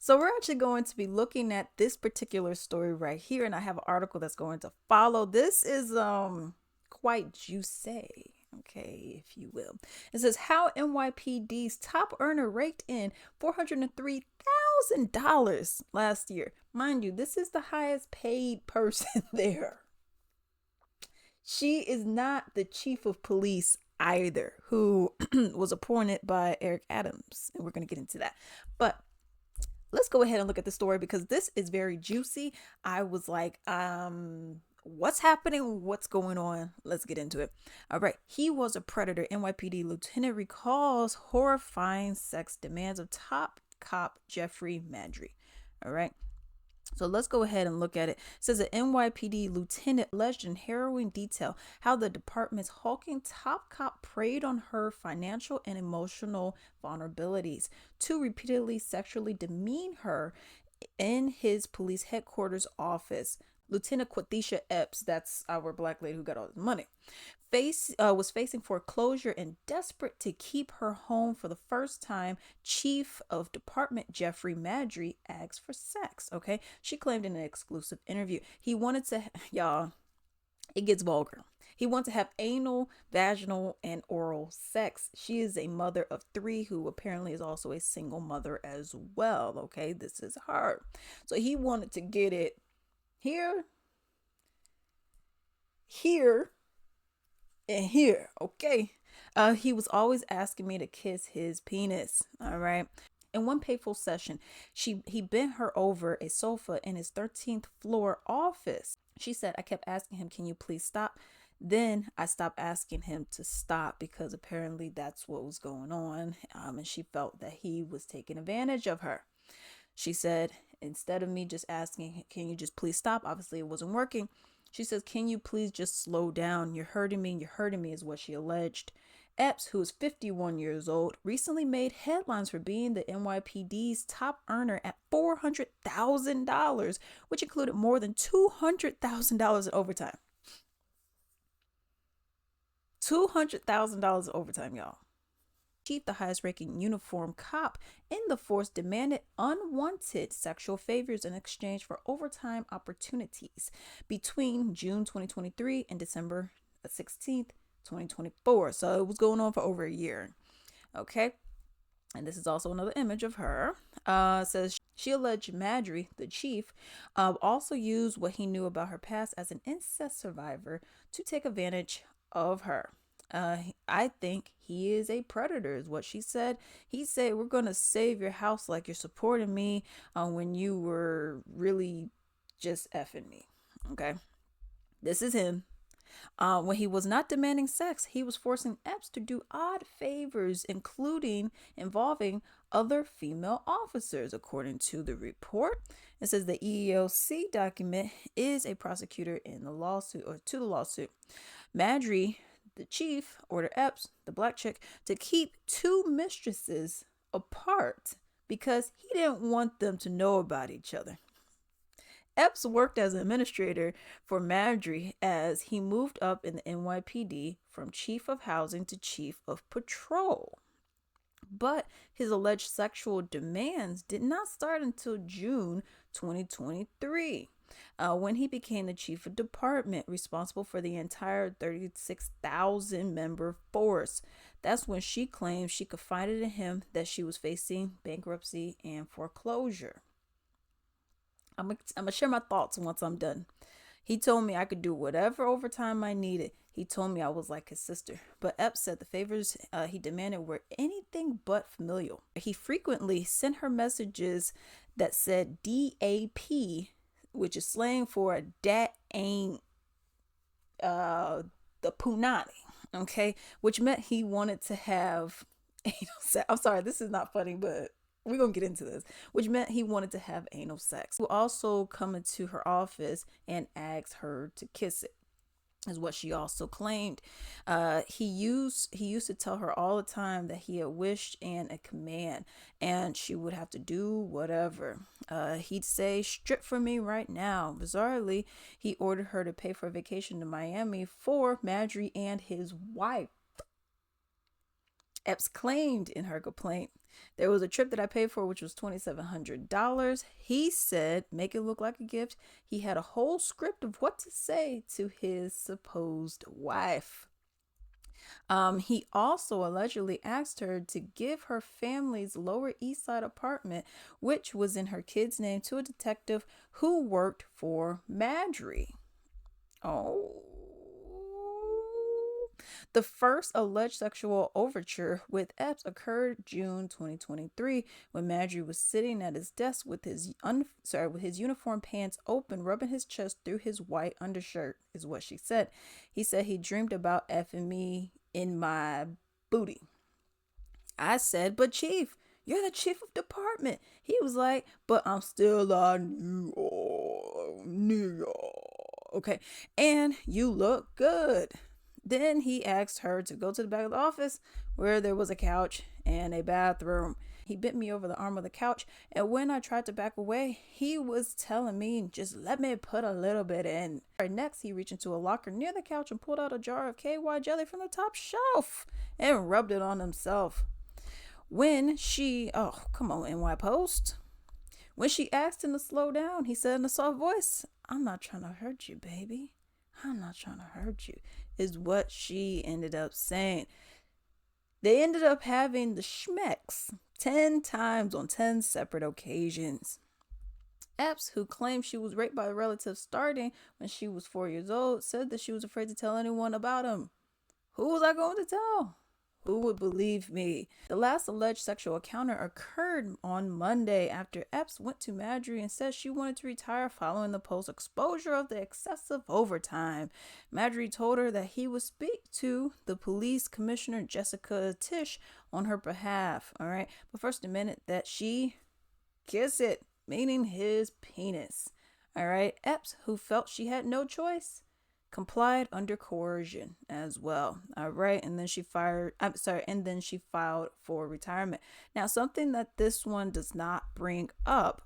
So we're actually going to be looking at this particular story right here, and I have an article that's going to follow. This is quite juicy, okay, if you will. It says how NYPD's top earner raked in $403,000 last year. Mind you, this is the highest paid person there. She is not the chief of police either, who was appointed by Eric Adams, and we're going to get into that. But let's go ahead and look at the story because this is very juicy. I was like, what's happening? What's going on? Let's get into it. All right. He was a predator. NYPD lieutenant recalls horrifying sex demands of top cop Jeffrey Madry. All right. So let's go ahead and look at it. It says an NYPD lieutenant alleged in harrowing detail how the department's hulking top cop preyed on her financial and emotional vulnerabilities to repeatedly sexually demean her in his police headquarters office. Lieutenant Quatisha Epps, that's our black lady who got all this money, was facing foreclosure and desperate to keep her home for the first time. Chief of Department Jeffrey Madry asked for sex. Okay, she claimed in an exclusive interview he wanted to, y'all, it gets vulgar. He wants to have anal, vaginal, and oral sex. She is a mother of 3 who apparently is also a single mother as well. Okay, this is her. So he wanted to get it here, here, and here. Okay. He was always asking me to kiss his penis. All right. In one painful session, he bent her over a sofa in his 13th floor office. She said, I kept asking him, can you please stop? Then I stopped asking him to stop because apparently that's what was going on. And she felt that he was taking advantage of her. She said, instead of me just asking, can you just please stop? Obviously, it wasn't working. She says, can you please just slow down? You're hurting me, is what she alleged. Epps, who is 51 years old, recently made headlines for being the NYPD's top earner at $400,000, which included more than $200,000 in overtime. $200,000 in overtime, y'all. Chief, the highest ranking uniform cop in the force, demanded unwanted sexual favors in exchange for overtime opportunities between June 2023 and December 16th, 2024. So it was going on for over a year. Okay. And this is also another image of her. Says she alleged Madry, the chief, also used what he knew about her past as an incest survivor to take advantage of her. I think he is a predator, is what she said. He said, we're going to save your house like you're supporting me when you were really just effing me. Okay. This is him. When he was not demanding sex, he was forcing Epps to do odd favors, including involving other female officers, according to the report. It says the EEOC document is a prosecutor in the lawsuit or to the lawsuit. Madry, the chief, ordered Epps, the black chick, to keep 2 mistresses apart because he didn't want them to know about each other. Epps worked as an administrator for Madry as he moved up in the NYPD from chief of housing to chief of patrol. But his alleged sexual demands did not start until June 2023. When he became the chief of department responsible for the entire 36,000 member force. That's when she claimed she confided in him that she was facing bankruptcy and foreclosure. I'm going to share my thoughts once I'm done. He told me I could do whatever overtime I needed. He told me I was like his sister. But Epps said the favors he demanded were anything but familial. He frequently sent her messages that said DAP, which is slang for dat ain't the punani, okay? Which meant he wanted to have anal sex. I'm sorry, this is not funny, but we're going to get into this. Which meant he wanted to have anal sex. He would also come into her office and ask her to kiss it, is what she also claimed. He used to tell her all the time that he had wished and a command, and she would have to do whatever. He'd say, strip for me right now. Bizarrely, he ordered her to pay for a vacation to Miami for Madry and his wife. Epps claimed in her complaint, there was a trip that I paid for, which was $2,700. He said, make it look like a gift. He had a whole script of what to say to his supposed wife. He also allegedly asked her to give her family's Lower East Side apartment, which was in her kid's name, to a detective who worked for Marjorie. Oh. The first alleged sexual overture with Epps occurred June 2023 when Marjorie was sitting at his desk with his uniform pants open, rubbing his chest through his white undershirt, is what she said. He said he dreamed about effing me in my booty. I said, but Chief, you're the chief of department. He was like, but I'm still a New York. Okay. And you look good. Then he asked her to go to the back of the office where there was a couch and a bathroom. He bent me over the arm of the couch, and when I tried to back away, he was telling me, just let me put a little bit in. Next, he reached into a locker near the couch and pulled out a jar of KY jelly from the top shelf and rubbed it on himself. When she, oh, come on, NY Post. When she asked him to slow down, he said in a soft voice, I'm not trying to hurt you, baby. I'm not trying to hurt you, is what she ended up saying. They ended up having the schmecks 10 times on 10 separate occasions. Epps, who claimed she was raped by a relative starting when she was 4 years old, said that she was afraid to tell anyone about him. Who was I going to tell? Who would believe me? The last alleged sexual encounter occurred on Monday after Epps went to Marjorie and said she wanted to retire following the post-exposure of the excessive overtime. Marjorie told her that he would speak to the police commissioner, Jessica Tisch, on her behalf. All right. But first, a minute that she kiss it, meaning his penis. All right. Epps, who felt she had no choice, complied under coercion as well. All right. And then she filed for retirement. Now, something that this one does not bring up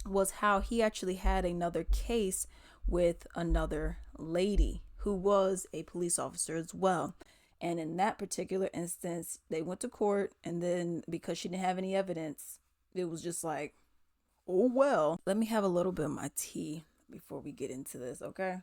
was how he actually had another case with another lady who was a police officer as well. And in that particular instance, they went to court, and then because she didn't have any evidence, it was just like, oh, well, let me have a little bit of my tea before we get into this, okay?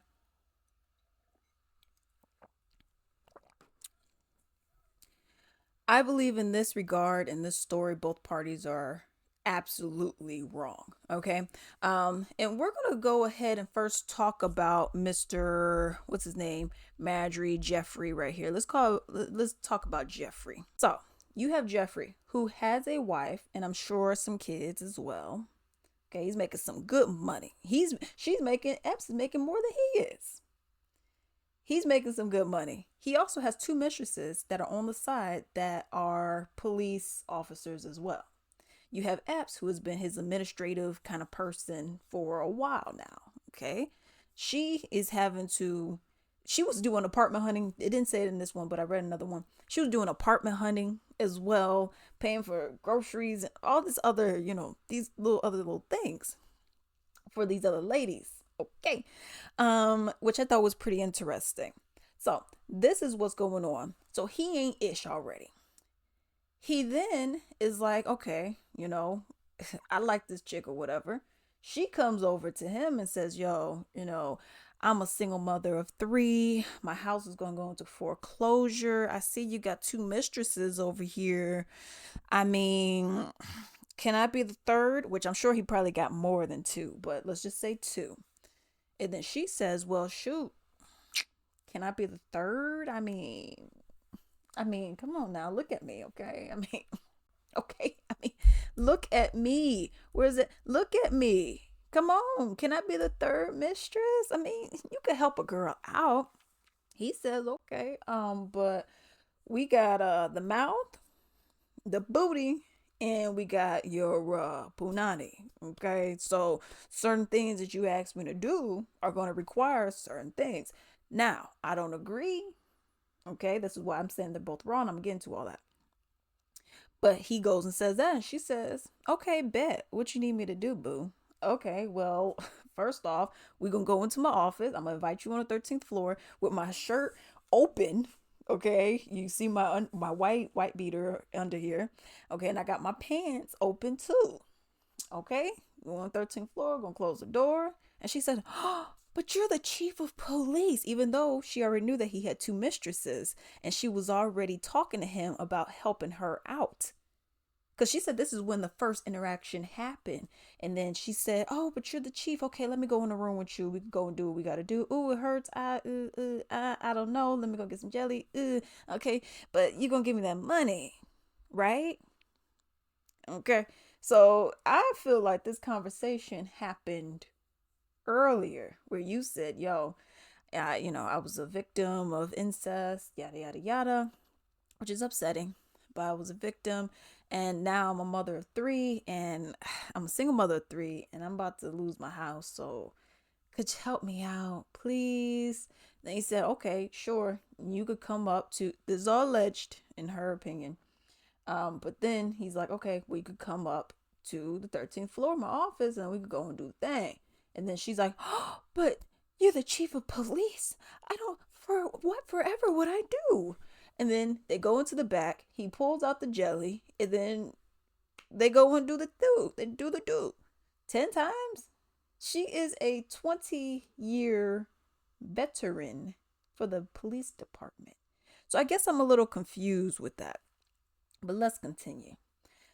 I believe in this regard, in this story, both parties are absolutely wrong. Okay. And we're going to go ahead and first talk about Mr. What's his name? Marjorie Jeffrey right here. Let's talk about Jeffrey. So you have Jeffrey, who has a wife and I'm sure some kids as well. Okay. He's making some good money. Epps is making more than he is. He's making some good money. He also has two mistresses that are on the side that are police officers as well. You have Epps, who has been his administrative kind of person for a while now. Okay. She was doing apartment hunting. It didn't say it in this one, but I read another one. She was doing apartment hunting as well, paying for groceries and all this other, these little things for these other ladies. Okay. Which I thought was pretty interesting. So this is what's going on. So he ain't ish already. He then is like, okay, I like this chick or whatever. She comes over to him and says, yo, I'm a single mother of 3. My house is going to go into foreclosure. I see you got 2 mistresses over here. I mean, can I be the third? Which I'm sure he probably got more than 2, but let's just say 2. And then she says, well, shoot, can I be the third? I mean, come on now, look at me, okay? Look at me. Where is it? Look at me. Come on, can I be the third mistress? You could help a girl out. He says, okay, but we got the mouth, the booty, and we got your punani. Okay, so certain things that you ask me to do are going to require certain things. Now, I don't agree. Okay, this is why I'm saying they're both wrong. I'm getting to all that. But he goes and says that, and she says, okay, bet. What you need me to do, boo? Okay, well, first off, we're going to go into my office. I'm going to invite you on the 13th floor with my shirt open. Okay, you see my white beater under here. Okay, and I got my pants open too. Okay, we're on 13th floor, gonna close the door. And she said, "Oh, but you're the chief of police," even though she already knew that he had two mistresses and she was already talking to him about helping her out. Because she said this is when the first interaction happened. And then she said, "Oh, but you're the chief. Okay, let me go in the room with you. We can go and do what we got to do. Ooh, it hurts. I don't know. Let me go get some jelly. Okay, but you're going to give me that money, right?" Okay. So I feel like this conversation happened earlier where you said, "Yo, I was a victim of incest, yada, yada, yada," which is upsetting, but I was a victim. And now I'm a mother of three, and I'm a single mother of three, and I'm about to lose my house. So could you help me out, please? Then he said, "Okay, sure. You could come up to," this is all alleged in her opinion. But then he's like, "Okay, we could come up to the 13th floor of my office and we could go and do the thing." And then she's like, "Oh, but you're the chief of police. I don't, for what forever would I do?" And then they go into the back. He pulls out the jelly, and then they go and do the do. They do the do 10 times. She is a 20-year veteran for the police department. So I guess I'm a little confused with that. But let's continue.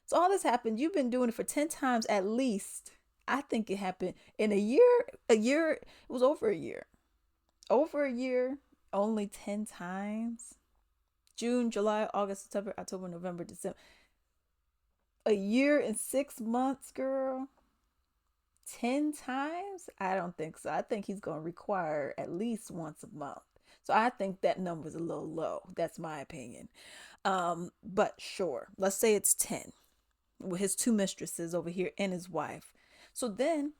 So all this happened. You've been doing it for 10 times at least. I think it happened in a year. It was over a year. Over a year, only 10 times. June, July, August, September, October, November, December. A year and 6 months, girl. 10 times? I don't think so. I think he's going to require at least once a month. So I think that number's a little low. That's my opinion. But sure, let's say it's 10 with his two mistresses over here and his wife. So then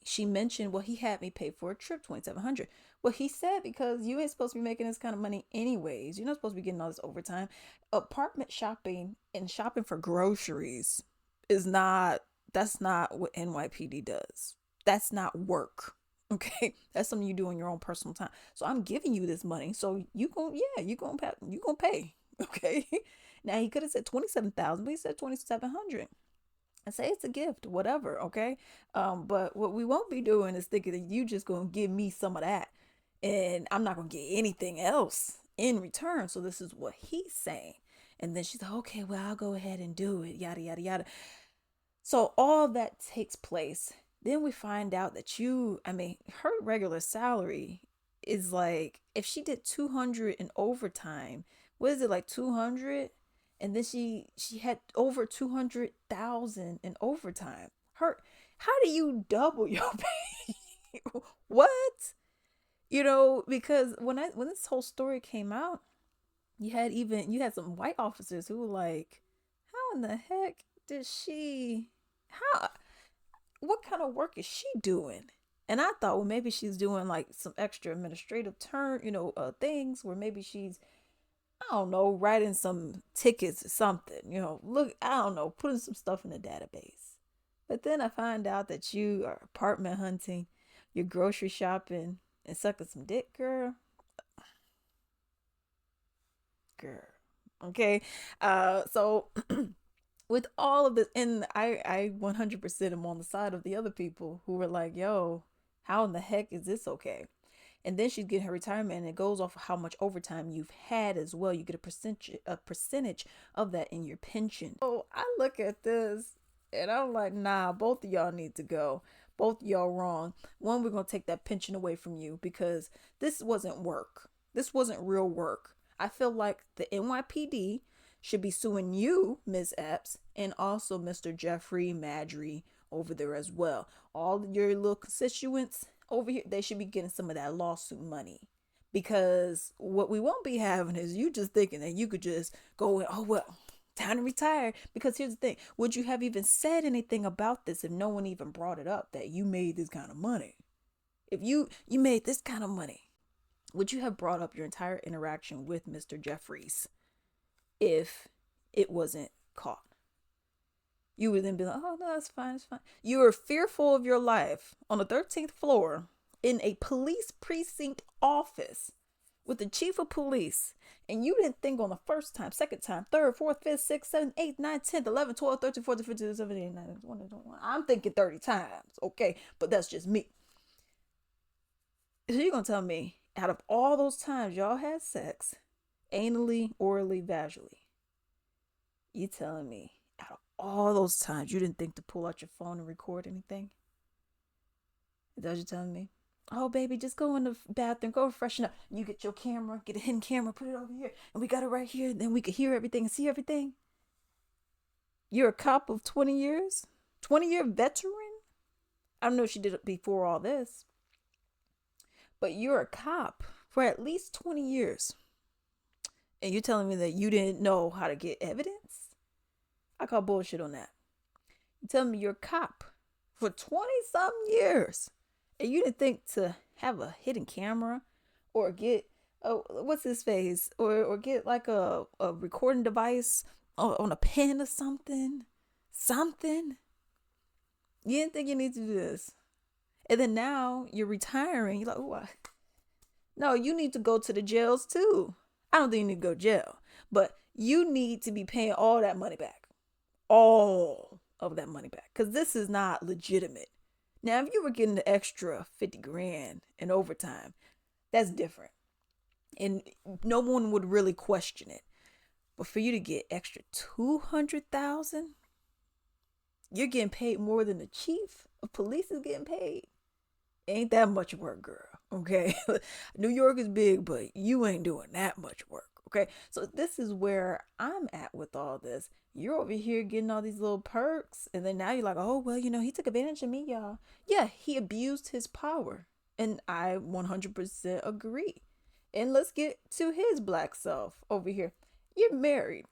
she mentioned, "Well, he had me pay for a trip, 2,700. Well, he said, "Because you ain't supposed to be making this kind of money anyways. You're not supposed to be getting all this overtime. Apartment shopping and shopping for groceries is not, that's not what NYPD does. That's not work." Okay, that's something you do in your own personal time. So I'm giving you this money, so you gonna pay. Okay. Now he could have said 27,000, but he said 2,700. And say it's a gift, whatever, okay? But what we won't be doing is thinking that you just gonna give me some of that, and I'm not gonna get anything else in return. So this is what he's saying. And then she's like, "Okay, well, I'll go ahead and do it, yada yada yada." So all that takes place. Then we find out that her regular salary is like, if she did 200 in overtime, what is it, like 200? And then she had over 200,000 in overtime. How do you double your pay? What? Because when this whole story came out, you had some white officers who were like, "How in the heck did she how what kind of work is she doing?" And I thought, well, maybe she's doing like some extra administrative things where maybe she's, I don't know, writing some tickets or something, look, I don't know, putting some stuff in the database. But then I find out that you are apartment hunting, you're grocery shopping, and sucking some dick, girl. Girl. Okay. So with all of this, and I 100% am on the side of the other people who were like, "Yo, how in the heck is this okay?" And then she's getting her retirement, and it goes off of how much overtime you've had as well. You get a percentage of that in your pension. So I look at this and I'm like, nah, both of y'all need to go. Both of y'all wrong. One, we're gonna take that pension away from you because this wasn't work. This wasn't real work. I feel like the NYPD should be suing you, Ms. Epps, and also Mr. Jeffrey Madry over there as well. All your little constituents over here, they should be getting some of that lawsuit money. Because what we won't be having is you just thinking that you could just go and, "Oh, well, time to retire." Because here's the thing, would you have even said anything about this if no one even brought it up that you made this kind of money? If you made this kind of money, would you have brought up your entire interaction with Mr. Jeffries if it wasn't caught? You would then be like, "Oh, no, it's fine, it's fine." You were fearful of your life on the 13th floor in a police precinct office with the chief of police, and you didn't think on the first time, second time, third, fourth, fifth, sixth, seventh, eighth, ninth, 10th, 11th, 12th, 13th, 14th, 15th, 17th, 18th, 19th, 20th, 21st. I'm thinking 30 times, okay? But that's just me. So you're going to tell me, out of all those times y'all had sex, anally, orally, vaginally, you telling me out of all those times you didn't think to pull out your phone and record anything? Is that what you're telling me? Oh, baby, just go in the bathroom, go freshen up. You get your camera, get a hidden camera, put it over here, and we got it right here. Then we could hear everything and see everything. You're a cop of 20 years? 20-year veteran? I don't know if she did it before all this, but you're a cop for at least 20 years. And you're telling me that you didn't know how to get evidence? I call bullshit on that. You're telling me you're a cop for 20-something years, and you didn't think to have a hidden camera or get what's his face, or get like a recording device on a pen or something. You didn't think you need to do this, and then now you're retiring. You're like, oh, no, you need to go to the jails too. I don't think you need to go to jail, but you need to be paying all that money back, all of that money back, because this is not legitimate. Now, if you were getting the extra 50 grand in overtime, that's different. And no one would really question it. But for you to get extra 200,000, you're getting paid more than the chief of police is getting paid. Ain't that much work, girl. Okay. New York is big, but you ain't doing that much work. Okay. So this is where I'm at with all this. You're over here getting all these little perks, and then now you're like, oh, well, he took advantage of me, y'all. Yeah, he abused his power. And I 100% agree. And let's get to his black self over here. You're married.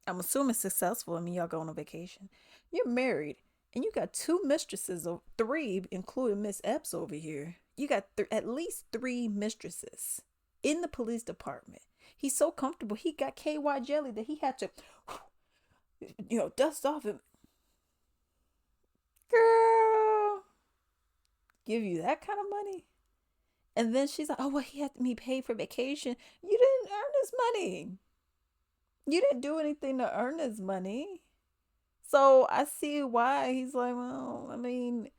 I'm assuming successful. I mean, y'all going on vacation. You're married, and you got two mistresses, or three, including Miss Epps over here. You got at least three mistresses in the police department. He's so comfortable. He got KY jelly that he had to, dust off him. Girl, give you that kind of money? And then she's like, oh, well, he had me pay for vacation. You didn't earn this money. You didn't do anything to earn this money. So I see why he's like, well, I mean,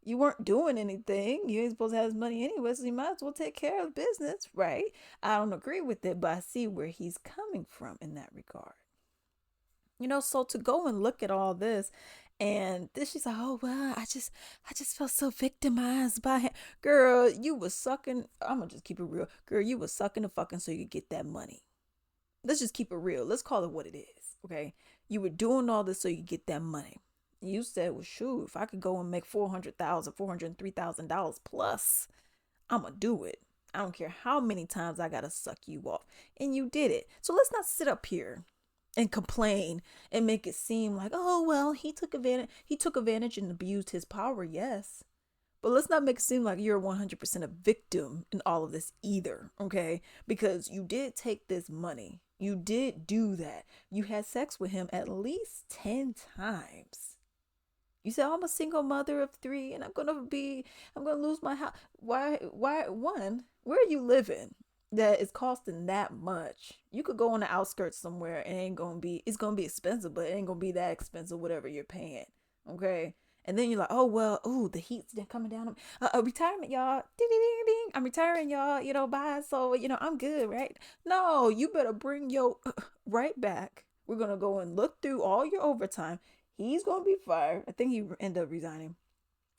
you weren't doing anything. You ain't supposed to have this money anyway, so you might as well take care of business, right? I don't agree with it, but I see where he's coming from in that regard. So to go and look at all this, and this, she's like, oh, well, I just felt so victimized by him. Girl, you was sucking. I'm going to just keep it real. Girl, you was sucking the fucking so you could get that money. Let's just keep it real. Let's call it what it is, okay? You were doing all this so you get that money. You said, well, shoot, if I could go and make $400,000, $403,000 plus, I'm going to do it. I don't care how many times I got to suck you off. And you did it. So let's not sit up here and complain and make it seem like, oh, well, he took advantage and abused his power. Yes. But let's not make it seem like you're 100% a victim in all of this either. Okay. Because you did take this money. You did do that. You had sex with him at least 10 times. You said, oh, I'm a single mother of 3 and I'm going to lose my house. Why, one, where are you living that is costing that much? You could go on the outskirts somewhere and it's going to be expensive, but it ain't going to be that expensive, whatever you're paying. Okay. And then you're like, oh, well, the heat's coming down. Retirement, y'all. Ding, ding, ding, ding. I'm retiring, y'all, bye. So, I'm good, right? No, you better bring your right back. We're going to go and look through all your overtime. He's going to be fired. I think he ended up resigning.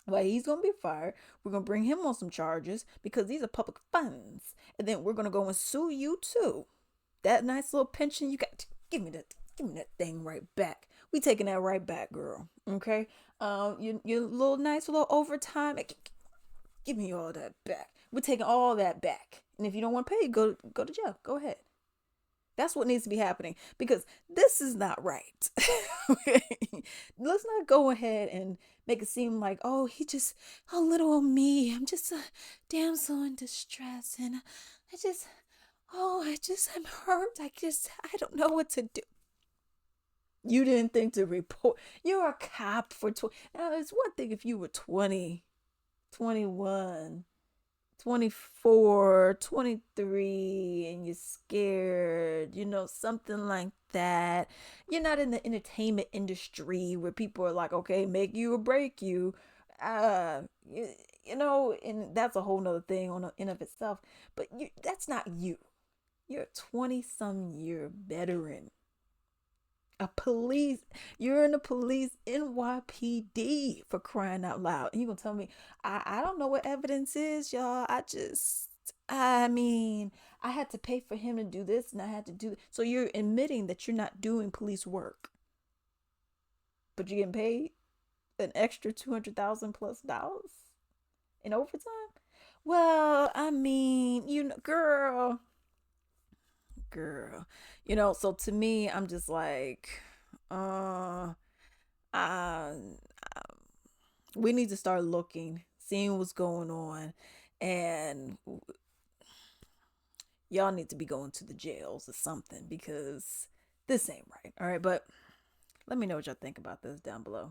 But he's going to be fired. We're going to bring him on some charges because these are public funds. And then we're going to go and sue you too. That nice little pension you got. Give me that thing right back. We taking that right back, girl. Okay? Your little nice little overtime. Give me all that back. We're taking all that back. And if you don't want to pay, go to jail. Go ahead. That's what needs to be happening, because this is not right. Okay? Let's not go ahead and make it seem like, oh, little old me. I'm just a damsel in distress. And I'm hurt. I don't know what to do. You didn't think to report. You're a cop for 20. Now, it's one thing if you were 20, 21, 24, 23, and you're scared, something like that. You're not in the entertainment industry where people are like, okay, make you or break you. Uh, you, and that's a whole nother thing on the end of itself. But that's not you. You're a 20 some year veteran. A police, you're in the police NYPD for crying out loud. And you gonna tell me, I don't know what evidence is, y'all. I mean, I had to pay for him to do this and I had to do. So you're admitting that you're not doing police work, but you're getting paid an extra 200,000 plus dollars in overtime? Well, I mean, girl, so to me, I'm just like, uh, uh, we need to start looking, seeing what's going on, and y'all need to be going to the jails or something because this ain't right. All right, but let me know what y'all think about this down below.